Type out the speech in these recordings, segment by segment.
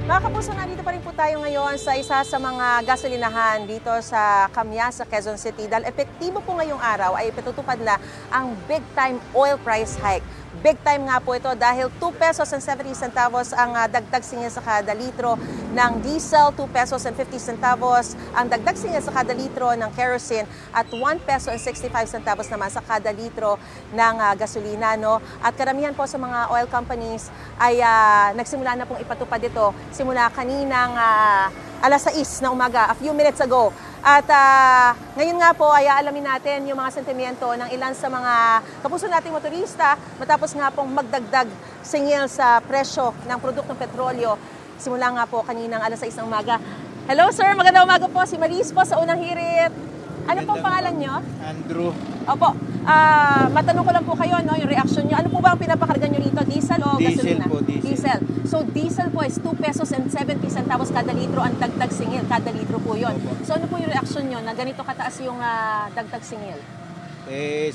Mga kapuso, nandito pa rin po tayo ngayon sa isa sa mga gasolinahan dito sa Camias, sa Quezon City. Dahil epektibo po ngayong araw ay ipatutupad na ang big time oil price hike. Big time nga po ito dahil 2 pesos and 70 centavos ang dagdag singil sa kada litro ng diesel, 2 pesos and 50 centavos ang dagdag singil sa kada litro ng kerosene at 1 peso and 65 centavos naman sa kada litro ng gasolina. No? At karamihan po sa mga oil companies ay nagsimula na pong ipatupad ito simula kaninang alas 6 na umaga, a few minutes ago. At ngayon nga po ay aalamin natin yung mga sentimiento ng ilan sa mga kapuso nating motorista matapos nga pong magdagdag singil sa presyo ng produktong petrolyo. Simula nga po kaninang alas 6 ng umaga. Hello sir, magandang umaga po. Si Maris po sa Unang Hirit. Ano pong pangalan nyo? Andrew. Opo. Matanong ko lang po kayo, no, yung reaction nyo. Ano po ba ang pinapakarga nyo rito? Diesel o gasolina? Diesel po, diesel. So diesel po is 2 pesos and 70 centavos kada litro ang dagdag singil. Kada litro po yun. Opo. So ano po yung reaction nyo na ganito kataas yung dagdag singil?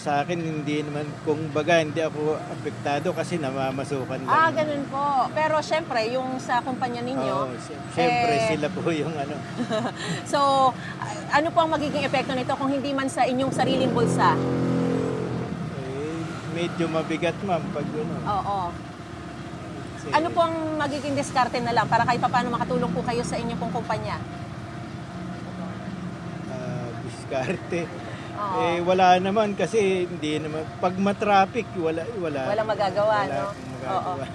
Sa akin hindi naman, kung baga hindi ako apektado kasi namamasukan lang. Ganun po. Pero syempre, yung sa kumpanya ninyo, Oo, siyempre sila po yung ano. so ano po ang magiging epekto nito kung hindi man sa inyong sariling bulsa? Medyo mabigat ma'am pag ano. Oo. Kasi, Ano po ang magiging diskarte na lang para kahit paano makatulong po kayo sa inyong pong kumpanya? diskarte. Oo. Wala naman kasi hindi naman, pag matraffic, wala. Walang magagawa, wala no? akong magagawa.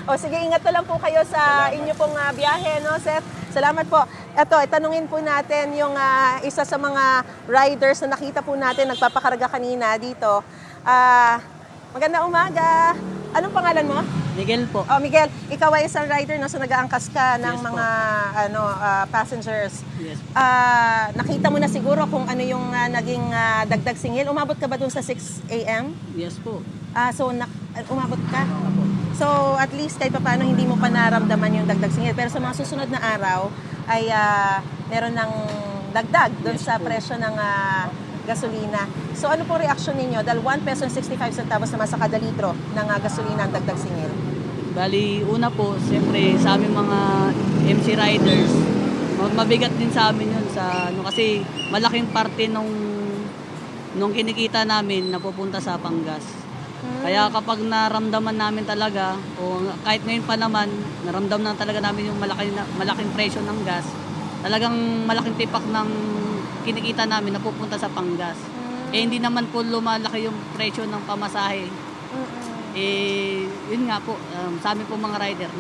O sige, ingat na lang po kayo sa Salamat. inyo pong biyahe, no, Seth? Salamat po. Ito, itanungin po natin yung isa sa mga riders na nakita po natin nagpapakarga kanina dito. Magandang umaga. Anong pangalan mo? Miguel po. Oh, Miguel, ikaw ay isang rider, no, so nag-aangkas ka ng Yes po. mga passengers. Yes. Nakita mo na siguro kung ano yung naging dagdag singil. Umabot ka ba dun sa 6 a.m.? Yes po. Umabot ka? So, at least kahit paano hindi mo pa naramdaman yung dagdag singil. Pero sa mga susunod na araw ay meron ng dagdag doon Yes sa po. presyo ng gasolina. So, ano po reaksyon ninyo? Dahil 1 peso and 65 centavos naman sa kada litro ng gasolina ang dagdag singil. Bali, una po, siyempre sa aming mga MC riders, mabigat din sa amin yun kasi malaking parte nung kinikita namin napupunta sa Pangas. Kaya kapag naramdaman namin talaga, o kahit ngayon pa naman, naramdaman na talaga namin yung malaking presyo ng gas, talagang malaking tipak ng kinikita namin napupunta sa Pangas. Hindi naman po lumalaki yung presyo ng pamasahe. Yun nga po, sa amin po mga rider,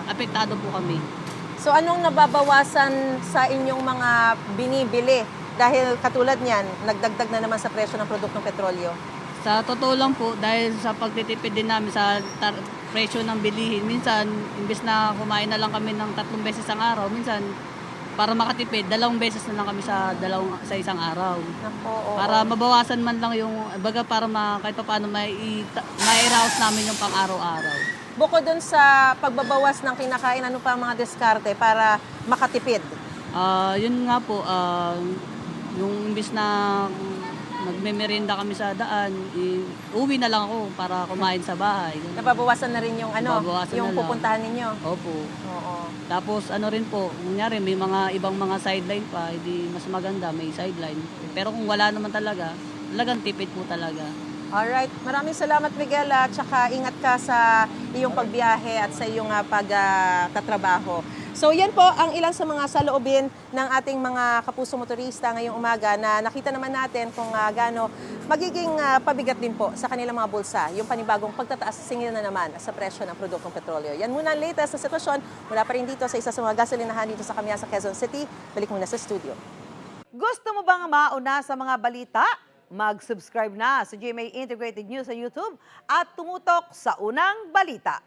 apektado po kami. So, anong nababawasan sa inyong mga binibili? Dahil katulad niyan, nagdagdag na naman sa presyo ng produktong petrolyo. Sa totoo lang po, dahil sa pagtitipid din namin sa presyo ng bilihin, minsan, imbes na kumain na lang kami ng 3 beses ang araw, minsan, para makatipid, 2 beses na lang kami sa isang araw. Nako, oo. Para mabawasan man lang yung, para kahit pa paano mai-rouse namin yung pang-araw-araw. Bukod dun sa pagbabawas ng kinakain, ano pa ang mga diskarte para makatipid? Yun nga po, yung imbis na nagme-merienda kami sa daan, uwi na lang ako para kumain sa bahay. Ganun. Nababawasan na rin yung Nababawasan yung na lang. pupuntahan ninyo. Opo. Oo. Tapos rin po, kunyari may mga ibang mga sideline pa, hindi mas maganda, may sideline. Pero kung wala naman talaga, talagang tipid po talaga. Alright. Maraming salamat, Miguel. Tsaka ingat ka sa iyong pagbiyahe at sa iyong pagtatrabaho. So yan po ang ilan sa mga saloobin ng ating mga kapuso motorista ngayong umaga na nakita naman natin kung gaano magiging pabigat din po sa kanilang mga bulsa yung panibagong pagtataas singil na naman sa presyo ng produktong petrolyo. Yan muna ang latest na sitwasyon mula pa rin dito sa isa sa mga gasolinahan dito sa Camias, sa Quezon City. Balik muna sa studio. Gusto mo bang mauna sa mga balita? Mag-subscribe na sa GMA Integrated News sa YouTube at tumutok sa Unang Balita.